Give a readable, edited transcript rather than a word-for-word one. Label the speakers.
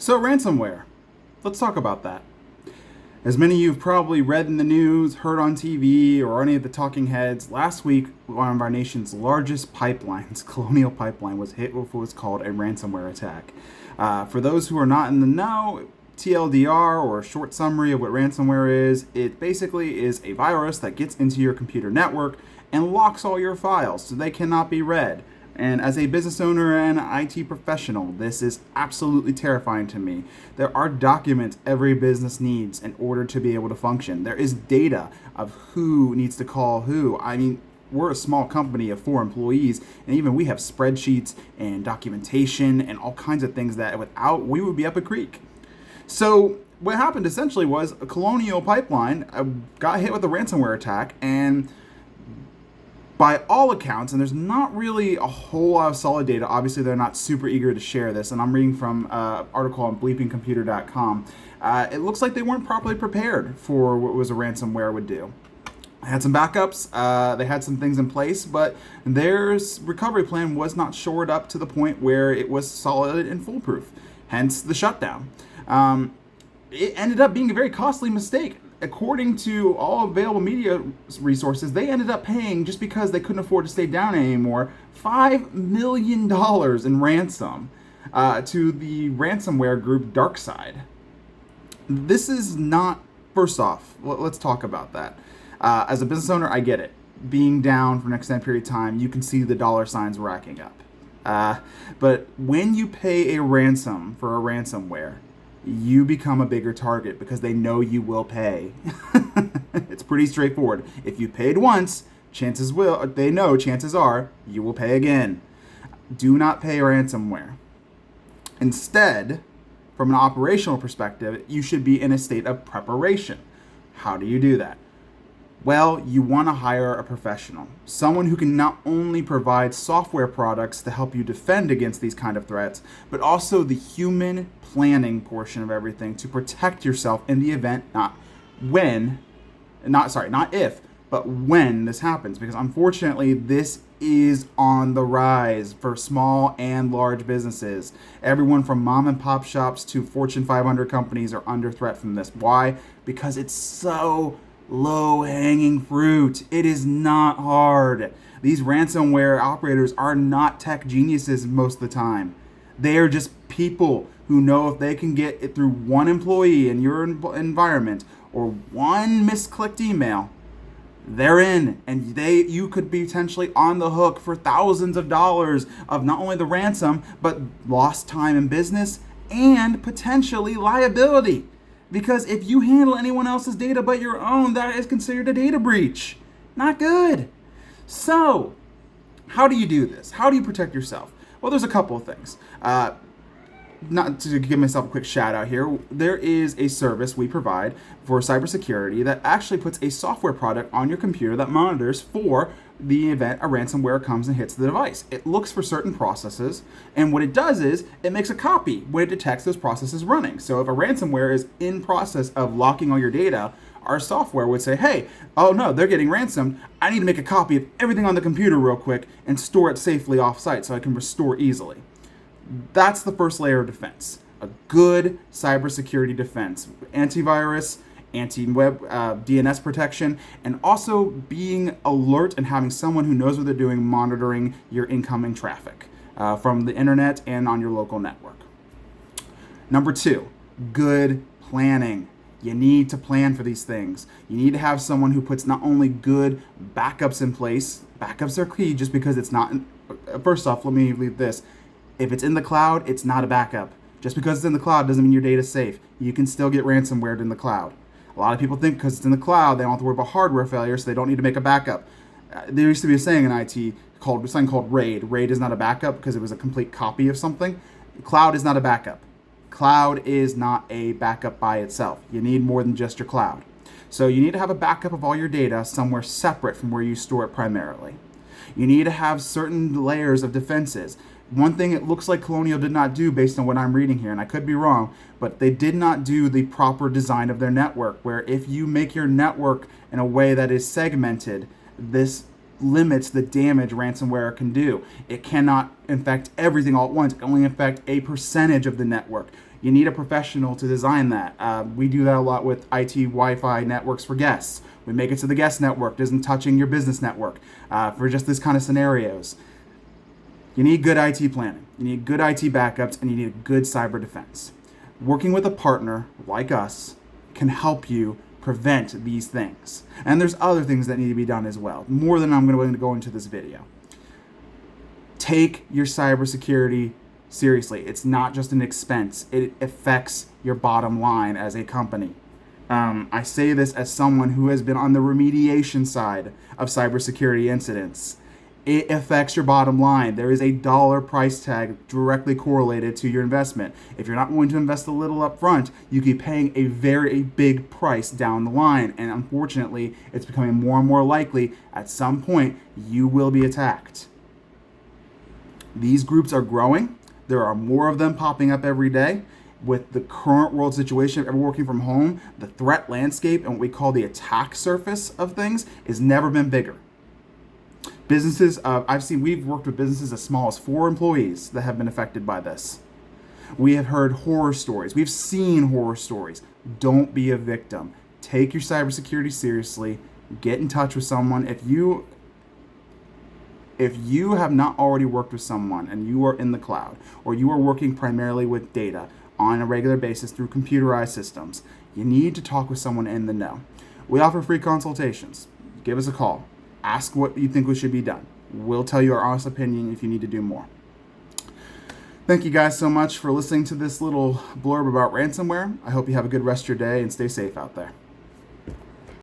Speaker 1: So, ransomware. Let's talk about that. As many of you have probably read in the news, heard on TV, or any of the talking heads, last week one of our nation's largest pipelines, Colonial Pipeline, was hit with what was called a ransomware attack. For those who are not in the know, TLDR, or a short summary of what ransomware is, it basically is a virus that gets into your computer network and locks all your files so they cannot be read. And as a business owner and IT professional, this is absolutely terrifying to me. There are documents every business needs in order to be able to function. There is data of who needs to call who. I mean, we're a small company of 4 employees, and even we have spreadsheets and documentation and all kinds of things that without, we would be up a creek. So what happened essentially was a Colonial Pipeline got hit with a ransomware attack, and by all accounts, and there's not really a whole lot of solid data, obviously they're not super eager to share this, and I'm reading from an article on bleepingcomputer.com, it looks like they weren't properly prepared for what was a ransomware would do. They had some backups, they had some things in place, but their recovery plan was not shored up to the point where it was solid and foolproof, hence the shutdown. It ended up being a very costly mistake. According to all available media resources, they ended up paying, just because they couldn't afford to stay down anymore, $5 million in ransom to the ransomware group DarkSide. This is not, first off, let's talk about that. As a business owner, I get it. Being down for an extended period of time, you can see the dollar signs racking up. But when you pay a ransom for a ransomware, you become a bigger target because they know you will pay. It's pretty straightforward. If you paid once, chances are you will pay again. Do not pay ransomware. Instead, from an operational perspective, you should be in a state of preparation. How do you do that? Well, you want to hire a professional, someone who can not only provide software products to help you defend against these kind of threats, but also the human planning portion of everything to protect yourself in the event, not if, but when this happens. Because unfortunately, this is on the rise for small and large businesses. Everyone from mom and pop shops to Fortune 500 companies are under threat from this. Why? Because it's so low-hanging fruit. It is not hard. These ransomware operators are not tech geniuses most of the time. They are just people who know if they can get it through one employee in your environment or one misclicked email, they're in, and you could be potentially on the hook for thousands of dollars of not only the ransom, but lost time in business and potentially liability. Because if you handle anyone else's data but your own, that is considered a data breach. Not good. So, how do you do this? How do you protect yourself? Well, there's a couple of things. Not to give myself a quick shout out here, there is a service we provide for cybersecurity that actually puts a software product on your computer that monitors for the event a ransomware comes and hits the device. It looks for certain processes, and what it does is it makes a copy when it detects those processes running. So if a ransomware is in process of locking all your data, our software would say, hey, oh no, they're getting ransomed. I need to make a copy of everything on the computer real quick and store it safely off-site so I can restore easily. That's the first layer of defense. A good cybersecurity defense. Antivirus, anti-web DNS protection, and also being alert and having someone who knows what they're doing monitoring your incoming traffic from the internet and on your local network. Number 2, good planning. You need to plan for these things. You need to have someone who puts not only good backups in place. Backups are key just because it's not... First off, let me leave this. If it's in the cloud, it's not a backup. Just because it's in the cloud doesn't mean your data's safe. You can still get ransomware in the cloud. A lot of people think because it's in the cloud, they don't have to worry about hardware failure, so they don't need to make a backup. There used to be a saying in IT something called RAID. RAID is not a backup because it was a complete copy of something. Cloud is not a backup. Cloud is not a backup by itself. You need more than just your cloud. So you need to have a backup of all your data somewhere separate from where you store it primarily. You need to have certain layers of defenses. One thing it looks like Colonial did not do, based on what I'm reading here, and I could be wrong, but they did not do the proper design of their network, where if you make your network in a way that is segmented, this limits the damage ransomware can do. It cannot infect everything all at once. It can only infect a percentage of the network. You need a professional to design that. We do that a lot with IT Wi-Fi networks for guests. We make it so the guest network isn't touching your business network for just this kind of scenarios. You need good IT planning. You need good IT backups, and you need a good cyber defense. Working with a partner like us can help you prevent these things. And there's other things that need to be done as well, more than I'm going to go into this video. Take your cybersecurity seriously. It's not just an expense. It affects your bottom line as a company. I say this as someone who has been on the remediation side of cybersecurity incidents. It affects your bottom line. There is a dollar price tag directly correlated to your investment. If you're not willing to invest a little up front, you keep paying a very big price down the line. And unfortunately, it's becoming more and more likely at some point you will be attacked. These groups are growing. There are more of them popping up every day. With the current world situation of everyone working from home, the threat landscape and what we call the attack surface of things has never been bigger. Businesses, we've worked with businesses as small as 4 employees that have been affected by this. We have heard horror stories. We've seen horror stories. Don't be a victim. Take your cybersecurity seriously. Get in touch with someone. If you have not already worked with someone and you are in the cloud, or you are working primarily with data on a regular basis through computerized systems, you need to talk with someone in the know. We offer free consultations. Give us a call. Ask what you think should be done. We'll tell you our honest opinion if you need to do more. Thank you guys so much for listening to this little blurb about ransomware. I hope you have a good rest of your day and stay safe out there.